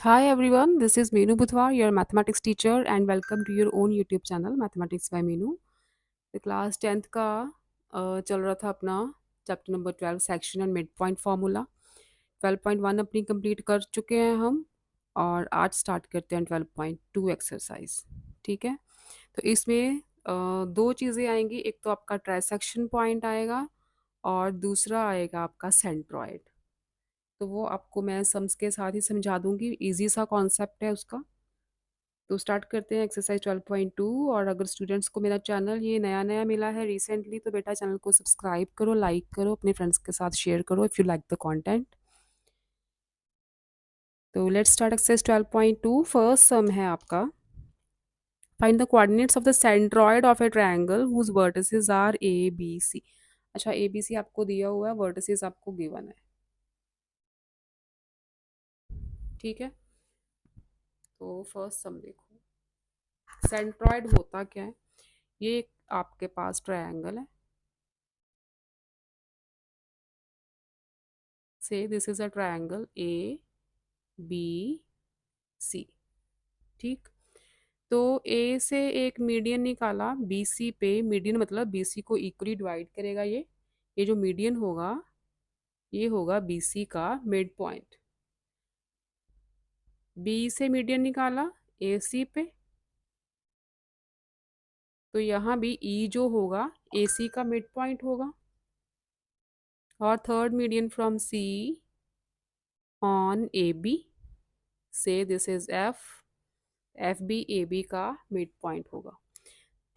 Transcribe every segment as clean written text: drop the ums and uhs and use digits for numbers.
Hi everyone, this is Meenu Budhwar, your mathematics teacher, and welcome to your own YouTube channel, Mathematics by Meenu. The class 10th का चल रहा था अपना chapter number 12 section and mid point formula 12.1 अपनी complete कर चुके हैं हम और आज स्टार्ट करते हैं 12.2 एक्सरसाइज। ठीक है, तो इसमें दो चीज़ें आएंगी, एक तो आपका ट्राइसेक्शन पॉइंट आएगा और दूसरा आएगा आपका सेंट्रॉयड। तो वो आपको मैं सम्स के साथ ही समझा दूंगी, इजी सा कॉन्सेप्ट है उसका। तो स्टार्ट करते हैं एक्सरसाइज 12.2। और अगर स्टूडेंट्स को मेरा चैनल ये नया नया मिला है रिसेंटली तो बेटा चैनल को सब्सक्राइब करो, लाइक करो, अपने फ्रेंड्स के साथ शेयर करो if you like the content. तो let's start exercise 12.2। First sum है आपका, find the coordinates of the centroid of a triangle whose vertices are A B C. अच्छा, ए बी सी आपको दिया हुआ है, वर्टिसेस आपको गिवन है। ठीक है, तो फर्स्ट सम देखो, सेंट्रॉयड होता क्या है। ये आपके पास ट्रायंगल है, so this is a triangle A B C. ठीक, तो ए से एक मीडियन निकाला बी सी पे, मीडियन मतलब बी सी को इक्वली डिवाइड करेगा ये जो मीडियन होगा ये होगा बी सी का मिड पॉइंट। बी से मीडियन निकाला ए सी पे, तो यहाँ भी ई जो होगा ए सी का मिड पॉइंट होगा। और third median from C on A B, say this is F, F B A B का मिड पॉइंट होगा।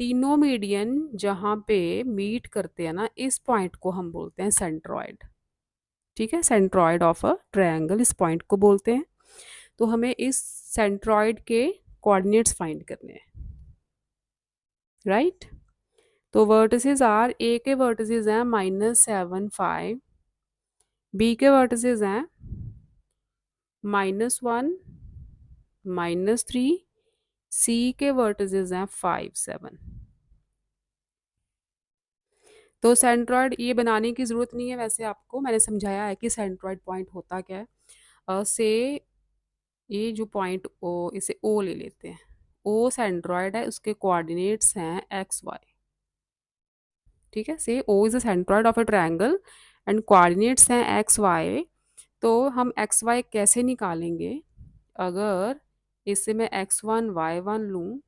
तीनों मीडियन जहाँ पे मीट करते हैं ना, इस पॉइंट को हम बोलते हैं सेंट्रॉयड। ठीक है, सेंट्रॉयड ऑफ अ ट्रायंगल इस पॉइंट को बोलते हैं। तो हमें इस सेंट्रॉयड के कोऑर्डिनेट्स फाइंड करने हैं, राइट। तो वर्टिसेस आर, ए के वर्टिसेस हैं -7 5, बी के वर्टिसेस हैं -1 -3, सी के वर्टिसेस हैं 5 7। तो सेंट्रॉयड ये बनाने की ज़रूरत नहीं है, वैसे आपको मैंने समझाया है कि सेंट्रॉयड पॉइंट होता क्या है। से ये जो पॉइंट ओ, इसे ओ ले लेते हैं, ओ सेंट्रॉयड है, उसके कोऑर्डिनेट्स हैं एक्स वाई। ठीक है, so O is a centroid of a triangle and coordinates हैं एक्स वाई। तो हम एक्स वाई कैसे निकालेंगे, अगर इससे मैं x1 y1 लूँ,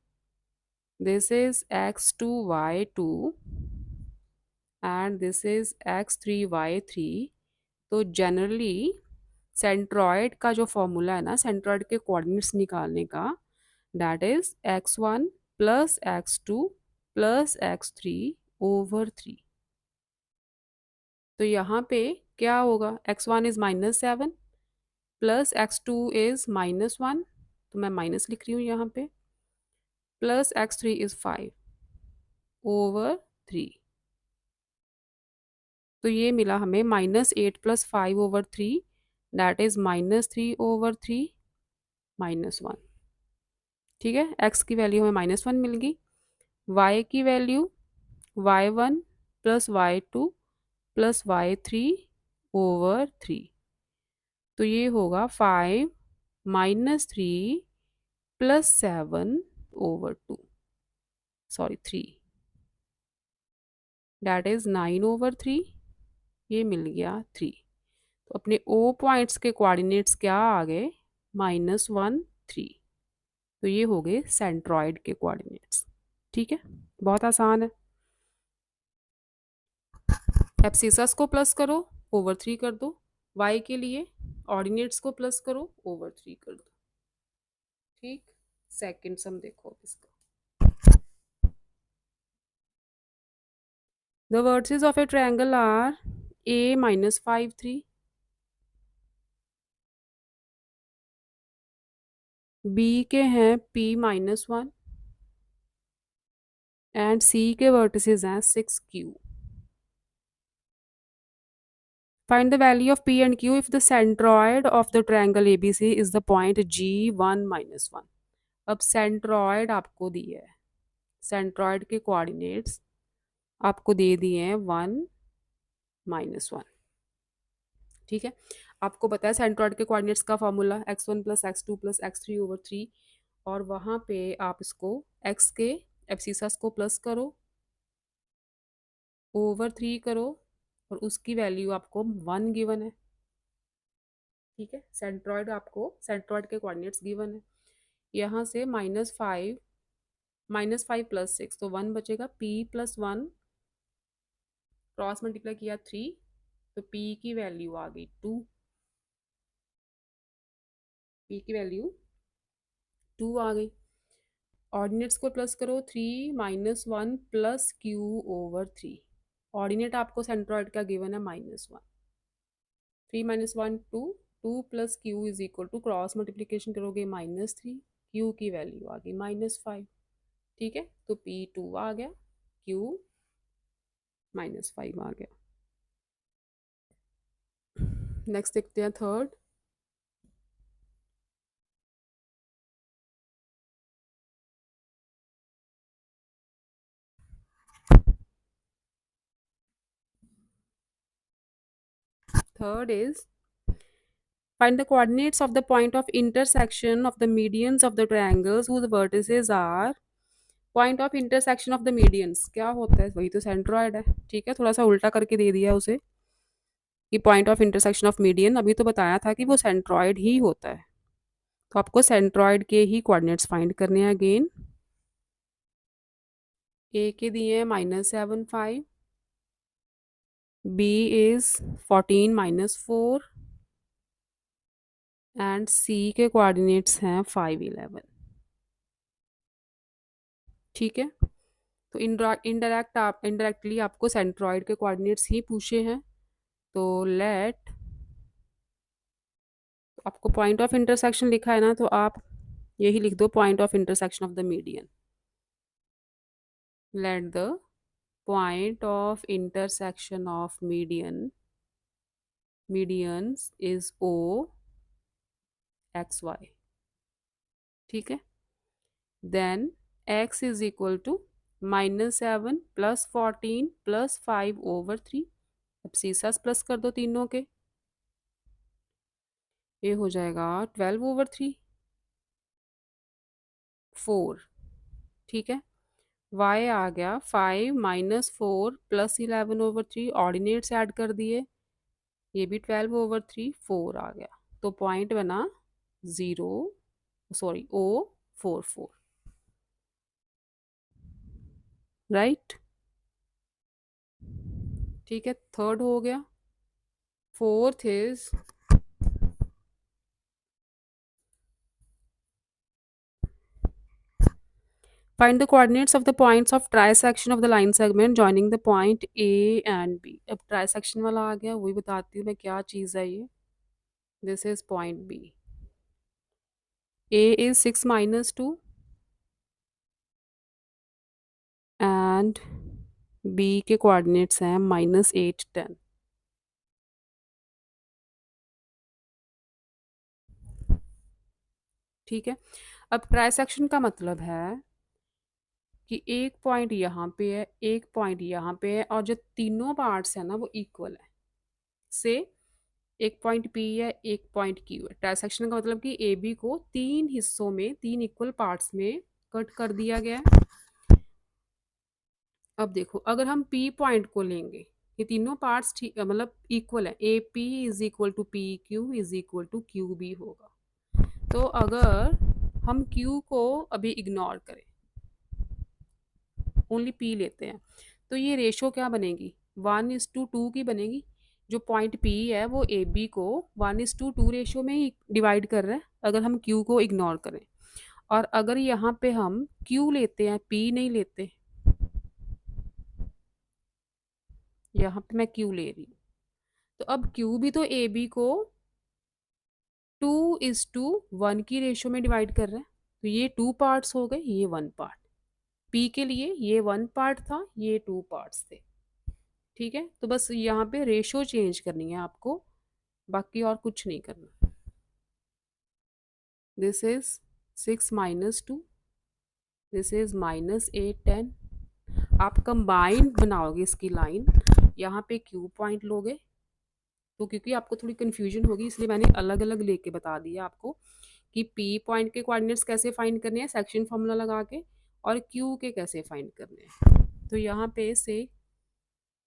this is x2 y2 and this is x3 y3। तो जनरली सेंट्रॉयड का जो फॉर्मूला है ना, सेंट्रॉयड के कोऑर्डिनेट्स निकालने का, that is x1 plus x2 plus x3/3। तो यहाँ पे क्या होगा, x1 is -7 plus x2 is -1, तो मैं माइनस लिख रही हूँ यहाँ पे, प्लस x3 इज 5/3। तो ये मिला हमें -8 + 5/3, दैट इज -3/3 -1। ठीक है, x की वैल्यू हमें -1 मिल गई, y की value y1 plus y2 plus y3/3। तो ये होगा 5 -3 प्लस 7/2, सॉरी 3, डैट इज 9/3। ये मिल गया 3। तो अपने ओ पॉइंट्स के कोऑर्डिनेट्स क्या आ गए, -1 3। तो ये हो गए सेंट्रॉयड के कोऑर्डिनेट्स। ठीक है, बहुत आसान है। एब्सिसस को प्लस करो, /3 कर दो, y के लिए ऑर्डिनेट्स को प्लस करो, /3 कर दो। ठीक, सेकंड सम देखो इसका। The vertices of a triangle are a -5 3, b के हैं p -1 एंड c के वर्टिसेस हैं 6 q। Find the value of P and Q if the centroid of the triangle ABC is the point G1 -1। अब centroid आपको दिया है, centroid के coordinates आपको दे दिए हैं 1 -1। ठीक है, आपको पता है सेंट्रॉइड के कोऑर्डिनेट्स का formula x1 plus x2 plus x3 over 3, और वहाँ पे आप इसको x के एब्सिसस को प्लस करो, ओवर 3 करो, और उसकी वैल्यू आपको 1 गिवन है। ठीक है, सेंट्रॉइड आपको सेंट्रॉइड के कोऑर्डिनेट्स गिवन है। यहाँ से -5 प्लस 6 तो 1 बचेगा, p प्लस 1 क्रॉस मल्टीप्लाई किया 3, तो p की वैल्यू आ गई 2। p की वैल्यू 2 आ गई। ऑर्डिनेट्स को प्लस करो, 3 - 1 प्लस क्यू ओवर 3। ऑर्डिनेट आपको सेंट्रॉइड का गिवन है -1। 3 - 1 2, 2 plus Q is equal to, cross multiplication करोगे -3, क्यू की वैल्यू आ गई -5। ठीक है, तो P2 आ गया, Q -5 आ गया। नेक्स्ट देखते हैं third. Third is, find the coordinates of the point of intersection of the medians of the triangles whose vertices are point of intersection of the medians क्या होता है, वही तो सेंट्रॉइड है। ठीक है, थोड़ा सा उल्टा करके दे दिया उसे कि point of intersection of median, अभी तो बताया था कि वो सेंट्रॉइड ही होता है। तो आपको सेंट्रॉइड के ही कोऑर्डिनेट्स फाइंड करने हैं अगेन। ए के दिए हैं -7 5, बी इज 14 -4, एंड सी के कोऑर्डिनेट्स हैं 5 11। ठीक है, तो इनडायरेक्टली आपको सेंट्रॉइड के कोऑर्डिनेट्स ही पूछे हैं। तो लेट, आपको पॉइंट ऑफ इंटरसेक्शन लिखा है ना, तो आप यही लिख दो, point of intersection of the median. Let the point of intersection of medians is O XY। ठीक है, then x is equal to -7 plus 14 plus 5 over 3। अब सीसस प्लस कर दो तीनों के, ये हो जाएगा 12 ओवर 3 4। ठीक है, y आ गया 5 - 4 प्लस 11 ओवर 3, ऑर्डिनेट्स ऐड कर दिए, ये भी 12 ओवर 3 4 आ गया। तो पॉइंट बना 0, सॉरी O 4 4। राइट, ठीक है, थर्ड हो गया। Fourth is, find the coordinates of the points of trisection of the line segment joining the point A and B। अब trisection वाला आ गया, वही बताती हूँ मैं क्या चीज़ है ये। This is point B। A is 6 - 2 and B के coordinates हैं -8 10। ठीक है, अब ट्राइसेक्शन का मतलब है कि एक पॉइंट यहाँ पे है, एक पॉइंट यहाँ पे है, और जो तीनों पार्ट्स हैं ना वो इक्वल है। से एक पॉइंट P है, एक पॉइंट Q है। ट्राइसेक्शन का मतलब कि AB को 3 हिस्सों में, 3 इक्वल पार्ट्स में कट कर दिया गया है। अब देखो, अगर हम P पॉइंट को लेंगे, ये तीनों पार्ट्स ठीक मतलब इक्वल है, AP is equal to PQ is equal to QB होगा। तो अगर हम Q को अभी इग्नोर करें, ओनली P लेते हैं, तो ये रेशो क्या बनेगी, 1:2 की बनेगी। जो पॉइंट P है वो AB को 1:2 रेशो में ही डिवाइड कर रहा है, अगर हम Q को इग्नोर करें। और अगर यहाँ पे हम Q लेते हैं, P नहीं लेते, यहाँ पे मैं Q ले रही हूँ, तो अब Q भी तो AB को 2:1 की रेशो में डिवाइड कर रहा है। तो ये 2 पार्ट्स हो गए, ये 1 पार्ट। P के लिए ये 1 पार्ट था, ये 2 पार्ट्स थे। ठीक है, तो बस यहाँ पे रेशो चेंज करनी है आपको, बाकी और कुछ नहीं करना। This is 6 - 2, this is -8 10। आप कंबाइंड बनाओगे इसकी लाइन, यहाँ पे Q पॉइंट लोगे, तो क्योंकि आपको थोड़ी कन्फ्यूजन होगी इसलिए मैंने अलग अलग लेके बता दिया आपको कि पी पॉइंट के कोऑर्डिनेट्स कैसे फाइंड करने हैं सेक्शन फॉर्मूला लगा के, और क्यू के कैसे फाइंड करने हैं। तो यहाँ पे से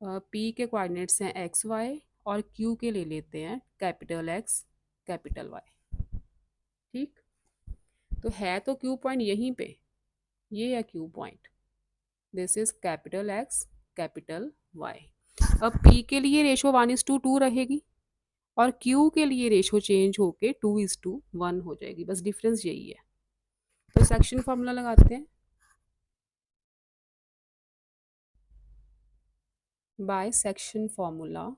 पी के कोऑर्डिनेट्स हैं एक्स वाई, और क्यू के ले लेते हैं कैपिटल एक्स कैपिटल वाई। ठीक, तो है तो क्यू पॉइंट यहीं पे, ये है Q point, this is capital X capital Y. अब पी के लिए रेशो 1:2 रहेगी, और क्यू के लिए रेशो चेंज होके 2:1 हो जाएगी, बस डिफरेंस यही है। तो सेक्शन फॉर्मूला लगाते हैं, बाय सेक्शन फॉर्मूला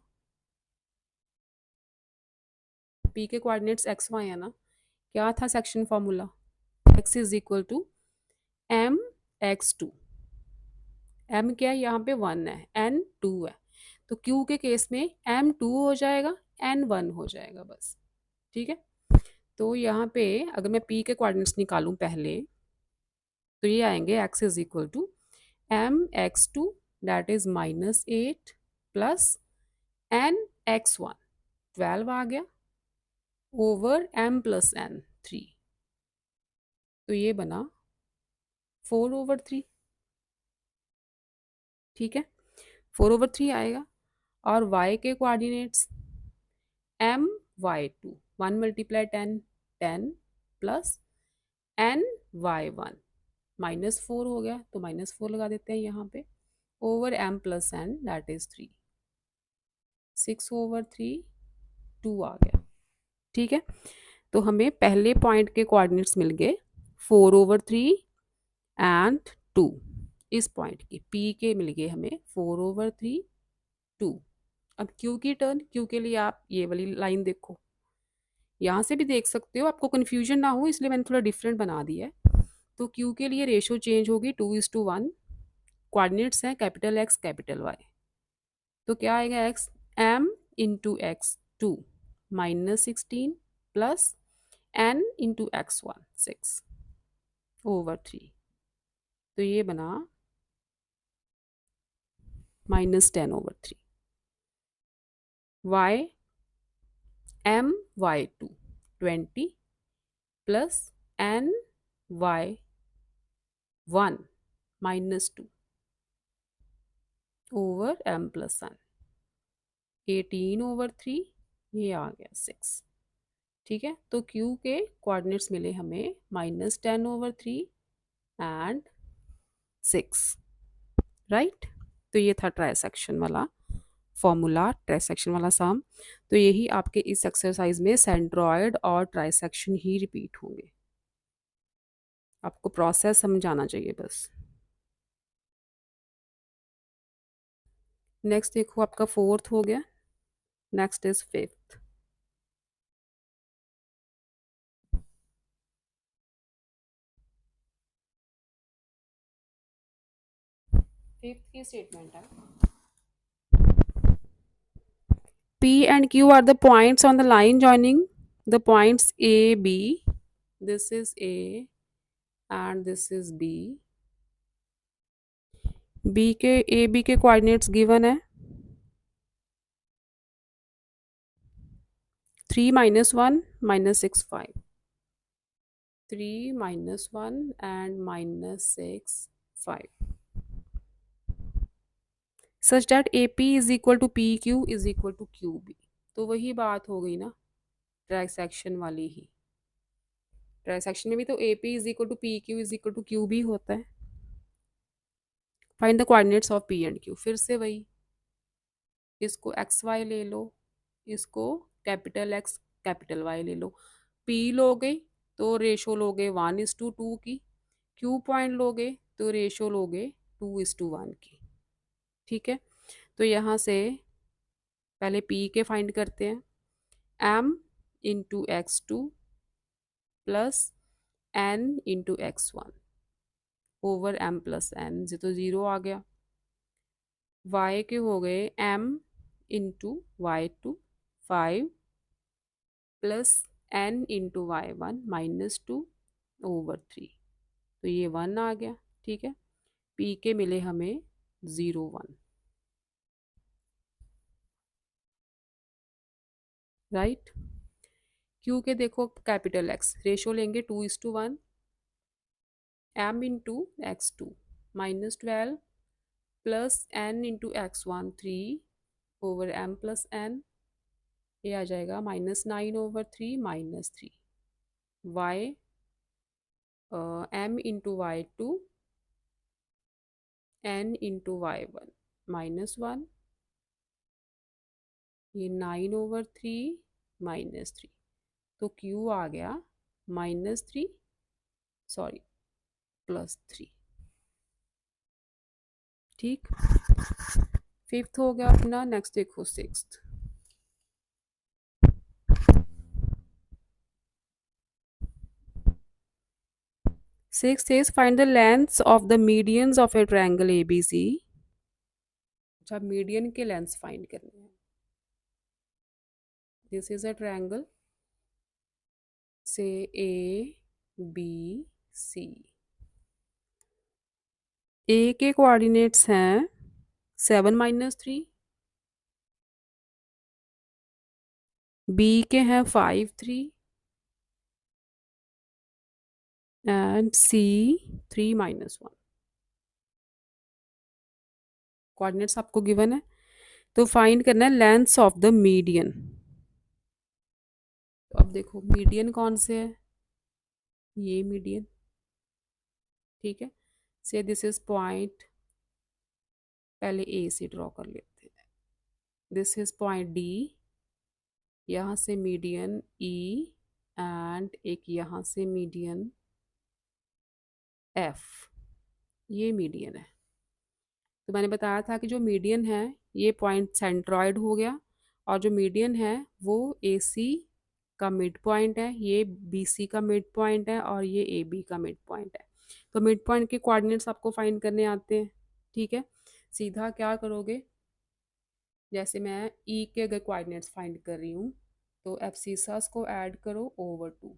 पी के कोऑर्डिनेट्स एक्स वाई है ना, क्या था section formula, X is equal to M X two, M क्या है यहाँ पे 1 है, एन 2 है, तो क्यू के केस में एम 2 हो जाएगा, एन 1 हो जाएगा बस। ठीक है, तो यहाँ पे अगर मैं पी के कोऑर्डिनेट्स निकालूं पहले, तो ये आएंगे X is equal to M X two that is -8 plus N X one 12 आ गया ओवर एम प्लस एन 3, तो ये बना 4/3। ठीक है, 4/3 आएगा। और y के coordinates M Y two 1 × 10 10 plus N Y one -4 हो गया, तो -4 लगा देते हैं यहाँ पे, over M plus N that is 3, 6/3 2 आ गया। ठीक है, तो हमें पहले पॉइंट के कोऑर्डिनेट्स मिल गए 4/3 एंड 2, इस पॉइंट के पी के मिल गए हमें 4/3 2। अब क्यू की टर्न, क्यू के लिए आप ये वाली लाइन देखो, यहाँ से भी देख सकते हो, आपको कन्फ्यूजन ना हो इसलिए मैंने थोड़ा डिफरेंट बना दिया है। तो क्यू के लिए रेशो चेंज होगी 2:1, कोऑर्डिनेट्स हैं कैपिटल एक्स कैपिटल वाई, तो क्या आएगा X M into X two -16 plus N into X one 6/3, तो ये बना -10/3, Y M Y two 20 plus N Y one -2 over M plus N 18/3, ये आ गया 6। ठीक है, तो क्यू के कोऑर्डिनेट्स मिले हमें -10/3 एंड 6, राइट। तो ये था ट्राइसेक्शन वाला फॉर्मूला, ट्राइसेक्शन वाला सम। तो यही आपके इस एक्सरसाइज में सेंट्रॉयड और ट्राइसेक्शन ही रिपीट होंगे, आपको प्रोसेस समझाना चाहिए बस। नेक्स्ट देखो, आपका 4th हो गया, नेक्स्ट इज 5th। 5th की स्टेटमेंट है, P and Q are the points on the line joining the points A, B. This is A and this is B. B के A, B के coordinates given है 3 -1 -6 5, 3 -1 and -6 5, such that AP is equal to PQ is equal to QB। तो वही बात हो गई ना trisection वाली ही, ट्राइसेक्शन में भी तो AP is equal to PQ is equal to QB होता है। Find the coordinates of P and Q, फिर से वही, इसको एक्स वाई ले लो, इसको कैपिटल एक्स कैपिटल वाई ले लो, पी लोगे तो रेशो लोगे 1:2 की, क्यू पॉइंट लोगे तो रेशो लोगे 2:1 की। ठीक है, तो यहाँ से पहले पी के फाइंड करते हैं, M into X two plus N into X one over M plus N, तो 0 आ गया। y के हो गए m into Y two 5 plus n into Y one -2/3, तो ये 1 आ गया। ठीक है, p के मिले हमें 0 1। राइट। क्यू के देखो कैपिटल एक्स रेशो लेंगे 2:1, M into x2 -12 plus N into x1 3 over M plus N, ये आ जाएगा -9/3 -3 Y M into y2 N into y1 -1, ये 9/3 -3, तो Q आ गया -3, सॉरी +3। ठीक, फिफ्थ हो गया अपना। नेक्स्ट देखो sixth. Sixth is find the lengths of the medians of a triangle ABC। अच्छा, मीडियन के लेंथ्स फाइंड करने हैं। दिस इज अ ट्रायंगल से ABC। ए के कोऑर्डिनेट्स हैं 7 -3, बी के हैं 5 3 एंड सी 3 -1। कोऑर्डिनेट्स आपको गिवन है, तो फाइंड करना है लेंथ्स ऑफ द मीडियन। तो अब देखो मीडियन कौन से है, ये मीडियन, ठीक है। से दिस इज पॉइंट, पहले ए से ड्रॉ कर लेते हैं। दिस इज पॉइंट डी, यहाँ से मीडियन ई एंड एक यहाँ से मीडियन एफ, ये मीडियन है। तो मैंने बताया था कि जो मीडियन है ये पॉइंट सेंट्रॉयड हो गया, और जो मीडियन है वो ए सी का मिड पॉइंट है, ये बी सी का मिड पॉइंट है, और ये ए बी का मिड पॉइंट है। तो मिड पॉइंट के कोऑर्डिनेट्स आपको फाइंड करने आते हैं, ठीक है। सीधा क्या करोगे, जैसे मैं ई के अगर कोऑर्डिनेट्स फाइंड कर रही हूँ तो एब्सिसस को ऐड करो /2,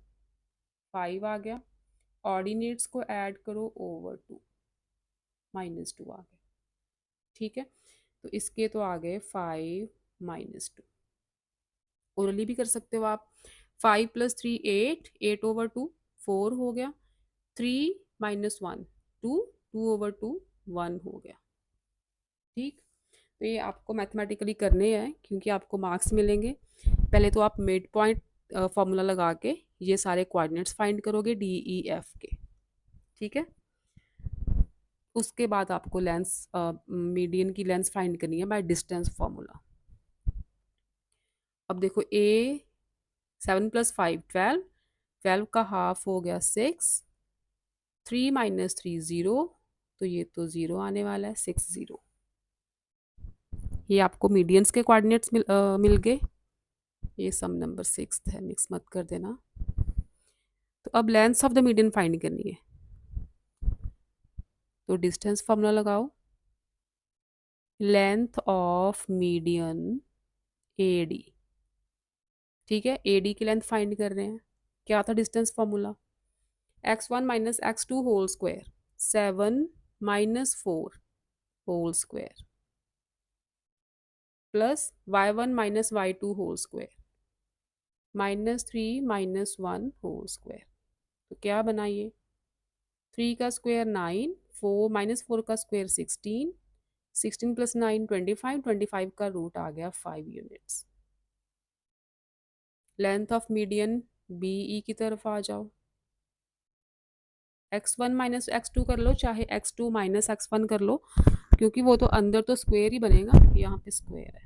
5 आ गया। ऑर्डिनेट्स को ऐड करो /2, -2 आ गया, ठीक है। तो इसके तो आ गए 5 -2। ओरली भी कर सकते हो आप। 5 + 3 8, 8/2 4 हो गया। 3 - 1 2, 2/2 1 हो गया, ठीक। तो ये आपको मैथमेटिकली करने हैं क्योंकि आपको मार्क्स मिलेंगे। पहले तो आप मिड पॉइंट फॉर्मूला लगा के ये सारे कोऑर्डिनेट्स फाइंड करोगे DEF के, ठीक है। उसके बाद आपको लेंस मीडियन की लेंस फाइंड करनी है बाय डिस्टेंस फॉर्मूला। अब देखो ए 7 + 5 12, 12 का हाफ हो गया 6, 3 - 3 0, तो ये तो 0 आने वाला है, 6 0। ये आपको मीडियंस के कोऑर्डिनेट्स मिल गए। ये सम नंबर 6 है, मिक्स मत कर देना। तो अब length of the median find करनी है, तो डिस्टेंस फॉर्मूला लगाओ। लेंथ ऑफ मीडियन AD, ठीक है। AD की लेंथ फाइंड कर रहे हैं। क्या था distance formula, x1 - x2 whole square, 7 - 4 whole square plus y1 - y2 whole square -3 - 1 whole square. तो क्या बनाइए, 3 का स्क्वायर 9, 4 -4 का स्क्वायर 16, 16 + 9 25, 25 का रूट आ गया 5 units. Length of median BE की तरफ आ जाओ। x1 - x2 कर लो, चाहे x2 - x1 कर लो, क्योंकि वो तो अंदर तो स्क्वायर ही बनेगा, यहाँ पे स्क्वायर है,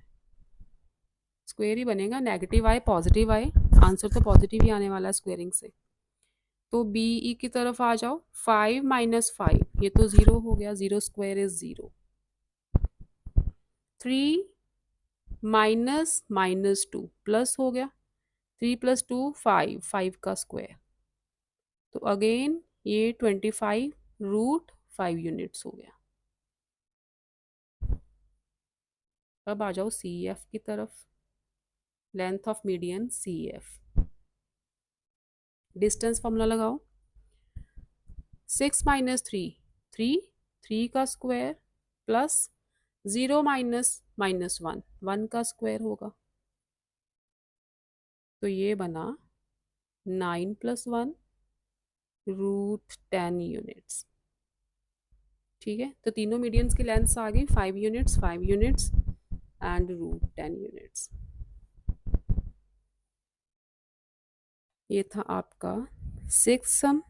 स्क्वायर ही बनेगा। नेगेटिव आए पॉजिटिव आए, आंसर तो पॉजिटिव ही आने वाला है स्क्वेयरिंग से। तो BE की तरफ आ जाओ। 5 - 5 ये तो 0 हो गया, 0 स्क्वायर इज 0। 3 -2 प्लस हो गया, 3 + 2 5, 5 का स्क्वायर, तो अगेन ये 25 √5 यूनिट्स हो गया। अब आ जाओ CF की तरफ। Length of median CF, distance formula लगाओ। 6 - 3 3, 3 का स्क्वायर प्लस 0 - -1 1 का स्क्वायर होगा। तो ये बना 9 + 1 √10 यूनिट्स। ठीक है, तो तीनों मीडियंस की लेंथ्स आ गई 5 यूनिट्स, 5 यूनिट्स एंड √10 यूनिट्स। ये था आपका 6 सम।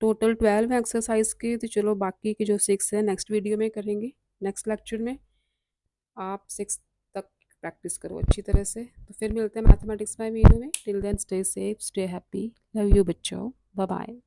टोटल 12 एक्सरसाइज के, तो चलो बाकी के जो 6 है नेक्स्ट वीडियो में करेंगे, नेक्स्ट लेक्चर में। आप 6 तक प्रैक्टिस करो अच्छी तरह से। तो फिर मिलते हैं मैथमेटिक्स बाय मीनू में। Till then stay safe, stay happy, love you बच्चों, बाय बाय।